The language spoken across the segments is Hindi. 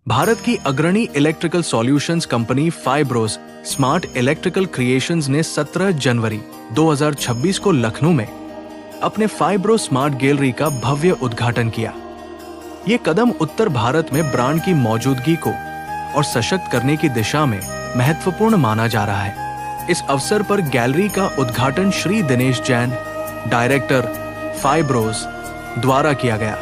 भारत की अग्रणी electrical solutions company fibrous smart electrical creations ने 17 जनवरी 2026 को लखनऊ में अपने फाइब्रोस स्मार्ट गैलरी का भव्य उद्घाटन किया। ये कदम उत्तर भारत में ब्रांड की मौजूदगी को और सशक्त करने की दिशा में महत्वपूर्ण माना जा रहा है। इस अवसर पर गैलरी का उद्घाटन श्री दिनेश जैन, डायरेक्टर फाइब्रोस द्वारा किया गया,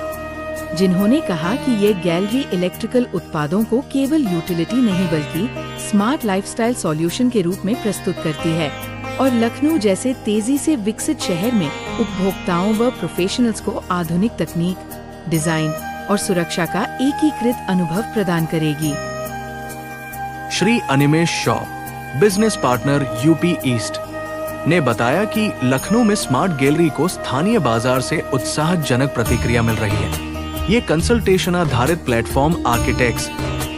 जिन्होंने कहा कि ये गैलरी इलेक्ट्रिकल उत्पादों को केवल यूटिलिटी नहीं बल्कि स्मार्ट लाइफस्टाइल सॉल्यूशन के रूप में प्रस्तुत करती है और लखनऊ जैसे तेजी से विकसित शहर में उपभोक्ताओं व प्रोफेशनल्स को आधुनिक तकनीक, डिजाइन और सुरक्षा का एकीकृत अनुभव प्रदान करेगी। Shri Animesh Shaw, business partner UP east, ने बताया कि लखनऊ में स्मार्ट गैलरी को स्थानीय बाजार से उत्साहजनक प्रतिक्रिया मिल रही है। ये कंसल्टेशन आधारित प्लेटफॉर्म आर्किटेक्ट्स,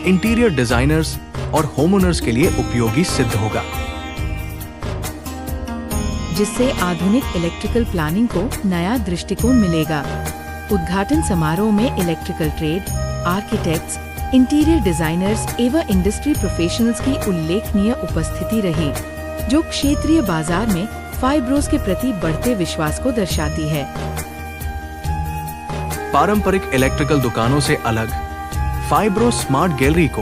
इंटीरियर डिजाइनर्स और होमओनर्स के लिए उपयोगी सिद्ध होगा, जिससे आधुनिक इलेक्ट्रिकल प्लानिंग को नया दृष्टिकोण मिलेगा। उद्घाटन समारोह में electrical trade, architects, interior designers एवं इंडस्ट्री प्रोफेशनल्स की उल्लेखनीय उपस्थिति रही, जो क्षेत्रीय बाजार में फाइब्रोस के प्रति बढ़ते विश्वास को दर्शाती है। पारंपरिक इलेक्ट्रिकल दुकानों से अलग फाइब्रोस स्मार्ट गैलरी को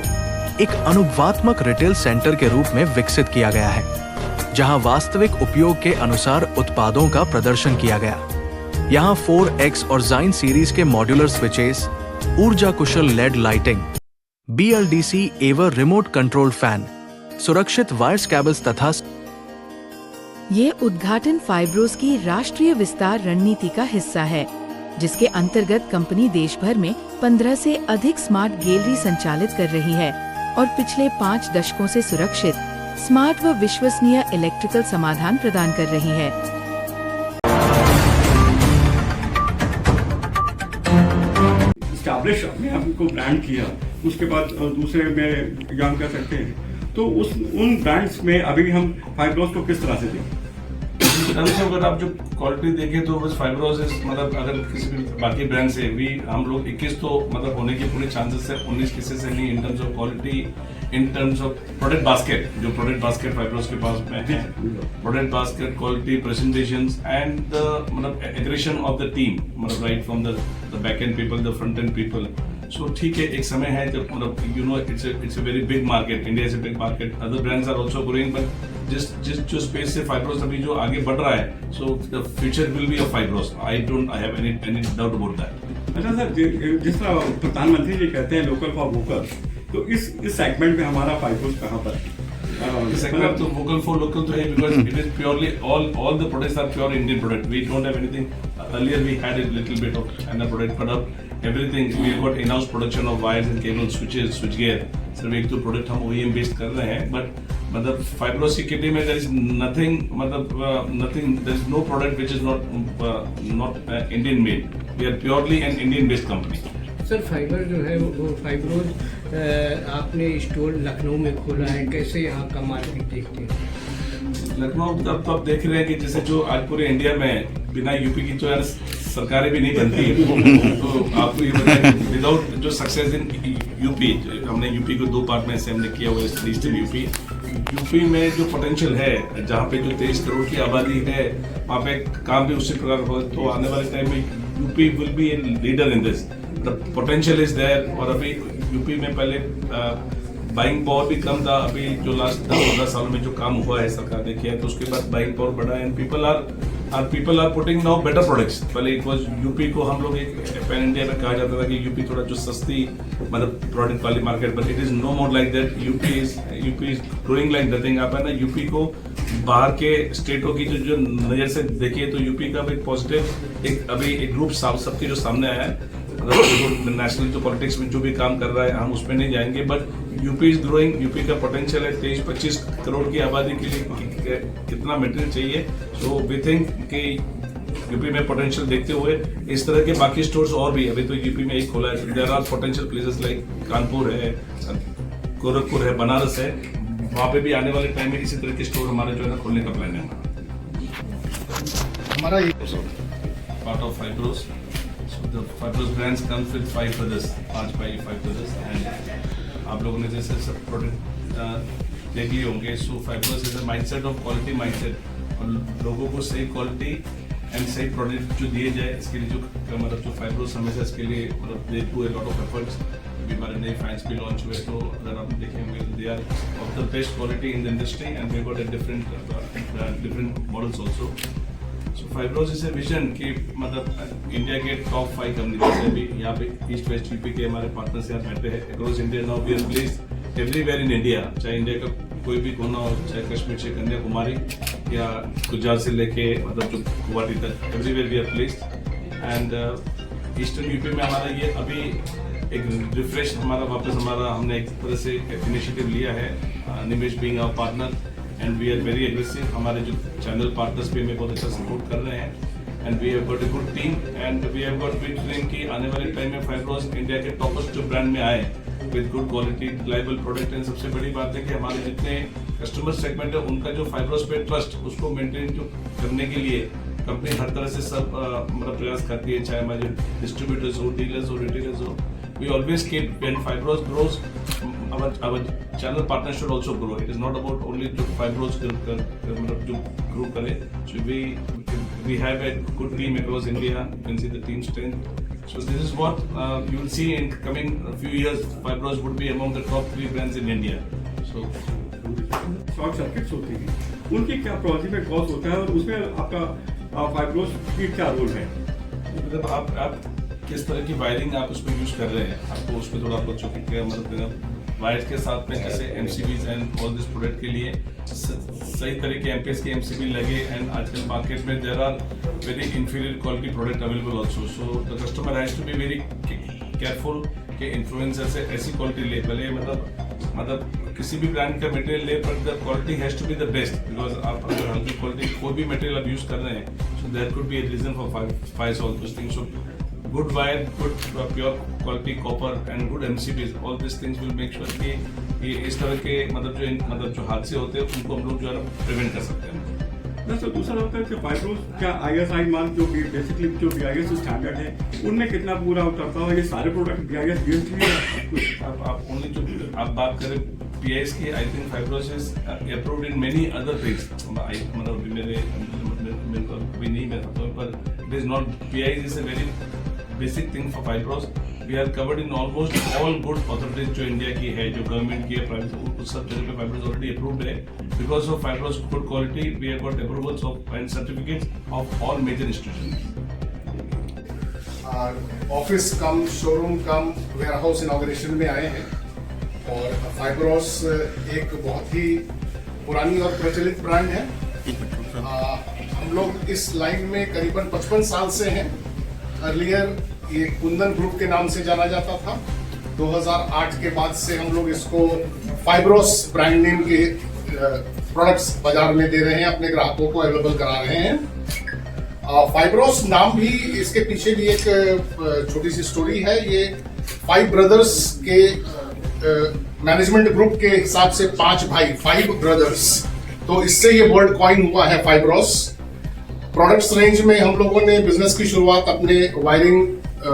एक अनुभवात्मक रिटेल सेंटर के रूप में विकसित किया गया है, जहां वास्तविक उपयोग के अनुसार उत्पादों का प्रदर्शन किया गया। यहां 4X और Zine सीरीज के मॉड्यूलर स्विचेस, ऊर्जा कुशल लेड लाइटिंग, BLDC एवं रिमोट कंट्रोल फैन, सुरक्षित वायर्स केबल्स तथा ये उद्घाटन फाइब्रोस की राष्ट्रीय विस्तार रणनीति का हिस्सा है, जिसके अंतर्गत कंपनी देश भर में 15 से अधिक स्मार्ट गैलरी संचालित कर रही है और पिछले 5 दशकों से सुरक्षित, स्मार्ट व विश्वसनीय इलेक्ट्रिकल समाधान प्रदान कर रही है। एस्टैब्लिश अपने आप को ब्रांड किया, उसके बाद दूसरे में जान कर सकते हैं, तो उन ब्रांड्स में अभी हम फाइब्रोस को किस तरह से देखें? अगर आप जो क्वालिटी देखें तो बस फाइब्रोस मतलब अगर किसी भी बाकी ब्रांड से भी हम लोग 21 तो मतलब होने के पूरे चांसेस है, 19 किसी से नहीं in terms of quality, in terms of product basket, जो प्रोडक्ट बास्केट फाइब्रोस के पास में है, product basket, quality, presentations and मतलब एग्रेशन ऑफ द टीम, मतलब right from the back end people, the front end people. So ठीक है, एक समय है जब मतलब you know it's a very big market, India is a big market, other brands are also growing, but जिस जो स्पेस से फाइब्रोस अभी जो आगे बढ़ रहा है, so the future will be of fibrous. I have any doubt about that. अच्छा सर, जिस तरह प्रधानमंत्री जी कहते हैं लोकल फॉर वोकल, तो इस सेगमेंट में हमारा फाइब्रोस कहाँ पर है? सेगमेंट तो वोकल फॉर लोकल तो है, because it is purely all the products are pure Indian product. We don't have anything, earlier we had a little bit of another product, but अब everything we got in-house production of wires and cables, switches, switchgear। सिर्फ एक तो प्रोडक्ट हम OEM बेस्ड कर रहे हैं, बट मतलब फाइब्रोस की किटी में there is nothing, मतलब nothing, there is no product which is not Indian made। We are purely an Indian based company। Sir fibre जो है वो फाइब्रोस आपने स्टोर लखनऊ में खोला है, कैसे यहाँ का मार्केट देखते हैं? लखनऊ अब तो आप देख रहे हैं कि जैसे जो आज पूरे इंडिया में बिना यूपी की तो यार सरकारें भी नहीं बनती है, तो आपको ये बताया विदाउट जो सक्सेस इन यूपी, हमने यूपी को 2 पार्ट में से हमने किया हुआ है, ईस्ट यूपी में जो पोटेंशियल है, जहाँ पे जो 23 करोड़ की आबादी है, वहाँ पे काम भी उसी प्रकार हो, तो आने वाले टाइम में UP will be a leader in this, the potential is there. और अभी यूपी में पहले बाइंग पावर भी कम था, अभी जो लास्ट 10-15 सालों में जो काम हुआ है सरकार ने किया है, तो उसके बाद बाइंग पावर बढ़ा है, and people are putting now better products. पहले इट वाज यूपी को हम लोग एक पैन इंडिया में कहा जाता था कि यूपी थोड़ा जो सस्ती मतलब प्रोडक्ट वाली market, but it is no more like that. UP is growing like nothing. आप है ना यूपी को बाहर के स्टेटों की जो नजर से देखिए तो यूपी का एक पॉजिटिव एक अभी एक ग्रुप सबके जो सामने आया है, मतलब नेशनल जो पॉलिटिक्स में जो भी काम कर रहा है, हम उसमें नहीं जाएंगे, but UP is growing. UP का पोटेंशियल है 23-25 करोड़ की आबादी के लिए कितना मटेरियल चाहिए, सो वी थिंक कि यूपी में पोटेंशियल देखते हुए इस तरह के बाकी स्टोर्स और भी अभी तो यूपी में एक खोला है। There are potential places like Kanpur है, गोरखपुर है, बनारस है, वहाँ पे भी आने वाले टाइम में इसी तरह के स्टोर हमारे जो है ना खोलने का प्लान है हमारा। Part of fibrous, so the Fibros brands comes with 5 brothers, 5 brothers, and आप लोगों ने जैसे सब प्रोडक्ट देख लिए होंगे। So fibrous is a mindset of quality mindset, और लोगों को सही क्वालिटी एंड सही प्रोडक्ट जो दिए जाए, इसके लिए जो मतलब जो फाइब्रोस हमेशा इसके लिए मतलब they do a lot of efforts. अभी हमारे नए फैंस भी लॉन्च हुए, तो अगर आप देखेंगे they are of the best quality in the industry and we got a different models also. So fibrous is a vision कि मतलब इंडिया के टॉप 5 कंपनी, जैसे अभी यहाँ पे ईस्ट वेस्ट यूपी के हमारे पार्टनर्स यहाँ बैठे हैं across India. Now we are placed everywhere in India, चाहे इंडिया का कोई भी कोना हो, चाहे कश्मीर से कन्याकुमारी या गुजरात से लेके मतलब जो गुवाहाटी तक, everywhere we are placed. And eastern UP में हमारा ये अभी एक रिफ्रेश हमारा वापस हमने एक तरह से इनिशिएटिव लिया है, Nimesh being our partner and we are very aggressive. हमारे जो चैनल पार्टनर्स भी हमें बहुत अच्छा सपोर्ट कर रहे हैं and we have got a good team and we have got big dream कि आने वाले टाइम में फाइब्रोस इंडिया के टॉपर्स जो ब्रांड में आए with good quality reliable product. And सबसे बड़ी बात है कि हमारे जितने कस्टमर सेगमेंट है उनका जो फाइब्रोस पे ट्रस्ट उसको मेंटेन जो करने के लिए कंपनी हर तरह से सब मतलब प्रयास करती है, चाहे हमारे डिस्ट्रीब्यूटर्स हो, डीलर्स हो, रिटेलर्स हो। We always keep when Fibros grows, our channel partners should also grow. It is not about only to Fibros grow करे. So we have a good team across India. You can see the team strength. So this is what you will see in coming few years. Fibros would be among the top 3 brands in India. So short circuits होती हैं, उनकी क्या प्रॉब्लम कॉज होता है और उसमें आपका फाइब्रोस की क्या रोल है? मतलब आप किस तरह की वायरिंग आप उसमें यूज कर रहे हैं, आपको उसमें थोड़ा आपको चौकी मतलब वायर्स के साथ में जैसे MCBs and all this product के लिए सही तरह के एमपीएस के एमसीबी लगे। एंड आजकल मार्केट में there are very inferior quality product available also. So the customer has to be very careful कि इन्फ्लुएंसर से ऐसी क्वालिटी ले, भले मतलब किसी भी ब्रांड का मटेरियल ले, पर the quality has to be the best. Because आप अगर हल्की क्वालिटी कोई भी मटेरियल आप यूज कर रहे हैं, so there could be a reason for fires all this things. So good wire, good pure quality copper and good MCBs, all these things will make sure कि ये इस तरह के मतलब जो हादसे होते हैं उनको हम लोग जो है प्रिवेंट कर सकते हैं। सर दूसरा होता है कि फाइब्रोस क्या ISI मान जो बेसिकली जो BIS स्टैंडर्ड है उनमें कितना पूरा उतरता है? ये सारे प्रोडक्ट BIS बेस्ड भी है? आप ओनली जो आप बात करें BIS की, I think fibrous is approved in many other things. मतलब मेरे भी नहीं मैं पर it is not BIS is a very basic thing for Fibros. We are covered in almost all good authorities जो इंडिया की है, जो गवर्नमेंट की है, प्राइवेट, उस सब जगह पे Fibros already approved है। Because of Fibros good quality, we have got approvals of and certificates of all major institutions. Office come showroom come warehouse inauguration में आए हैं और फाइब्रोस एक बहुत ही पुरानी और प्रचलित ब्रांड है। हम लोग इस लाइन में करीबन 55 साल से हैं। अर्लियर ये कुंदन ग्रुप के नाम से जाना जाता था। 2008 के बाद से हम लोग इसको फाइब्रोस ब्रांड नेम के प्रोडक्ट्स बाजार में दे रहे हैं, अपने ग्राहकों को अवेलेबल करा रहे हैं। फाइब्रोस नाम भी, इसके पीछे भी एक छोटी सी स्टोरी है। ये 5 ब्रदर्स के मैनेजमेंट ग्रुप के हिसाब से 5 भाई, 5 ब्रदर्स, तो इससे ये वर्ड कॉइन हुआ है फाइब्रोस। प्रोडक्ट्स रेंज में हम लोगों ने बिजनेस की शुरुआत अपने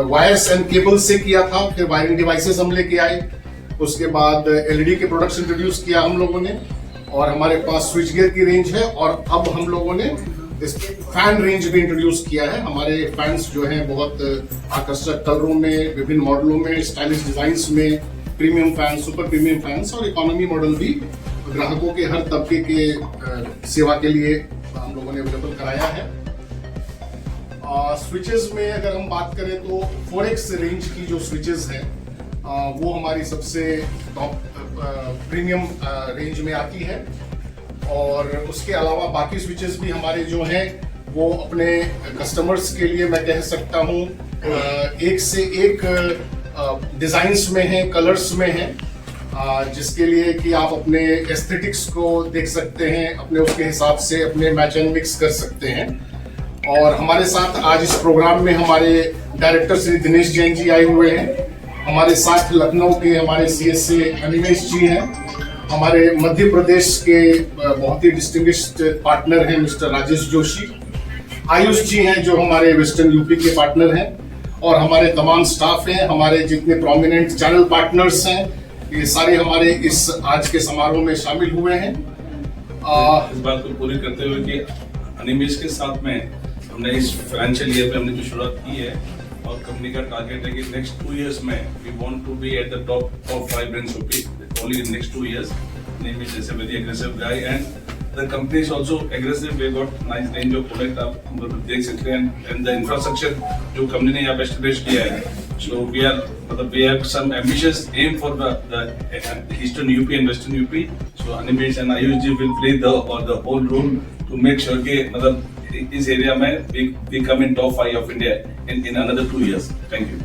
वायर्स एंड केबल से किया था, फिर वायरिंग डिवाइसेस हम लेके आए, उसके बाद एलईडी के प्रोडक्ट्स इंट्रोड्यूस किया हम लोगों ने, और हमारे पास स्विच गियर की रेंज है, और अब हम लोगों ने इस फैन रेंज भी इंट्रोड्यूस किया है। हमारे फैंस जो हैं बहुत आकर्षक कलरों में, विभिन्न मॉडलों में, स्टाइलिश डिजाइन्स में, premium fans, super premium fans और इकोनॉमी मॉडल भी ग्राहकों के हर तबके के सेवा के लिए हम लोगों ने अवेलेबल कराया है। स्विचेस में अगर हम बात करें तो 4X रेंज की जो स्विचेस हैं वो हमारी सबसे टॉप प्रीमियम रेंज में आती है, और उसके अलावा बाकी स्विचेस भी हमारे जो हैं वो अपने कस्टमर्स के लिए मैं कह सकता हूँ एक से एक डिजाइन्स में है, कलर्स में है, जिसके लिए कि आप अपने एस्थेटिक्स को देख सकते हैं, अपने उसके हिसाब से अपने मैच एंड मिक्स कर सकते हैं। और हमारे साथ आज इस प्रोग्राम में हमारे डायरेक्टर श्री दिनेश जैन जी आए हुए हैं, हमारे साथ लखनऊ के हमारे CSA अनिमेश जी हैं, हमारे मध्य प्रदेश के बहुत ही डिस्टिंग्विश्ड पार्टनर हैं मिस्टर राजेश जोशी, आयुष जी हैं जो हमारे वेस्टर्न यूपी के पार्टनर हैं, और हमारे तमाम स्टाफ हैं, हमारे जितने प्रोमिनेंट चैनल पार्टनर्स हैं, ये सारे हमारे इस आज के समारोह में शामिल हुए हैं। इस बात को पूरी करते हुए कि अनिमेश के साथ में हमने इस फाइनेंशियल ईयर पे हमने जो शुरुआत की है और कंपनी का टारगेट है कि नेक्स्ट 2 years में we want to be at the top 5 brands UP only in next 2 years। Animesh is a very aggressive guy and the company is also aggressive. We got nice range of product आप देख सकते हैं and the infrastructure जो company ने यहाँ पे establish किया है, so we have some ambitious aim for the eastern UP and western UP. So Animesh and Ayush ji will play the whole role to make sure कि मतलब इस area में we come in top 5 of India in another 2 years. Thank you.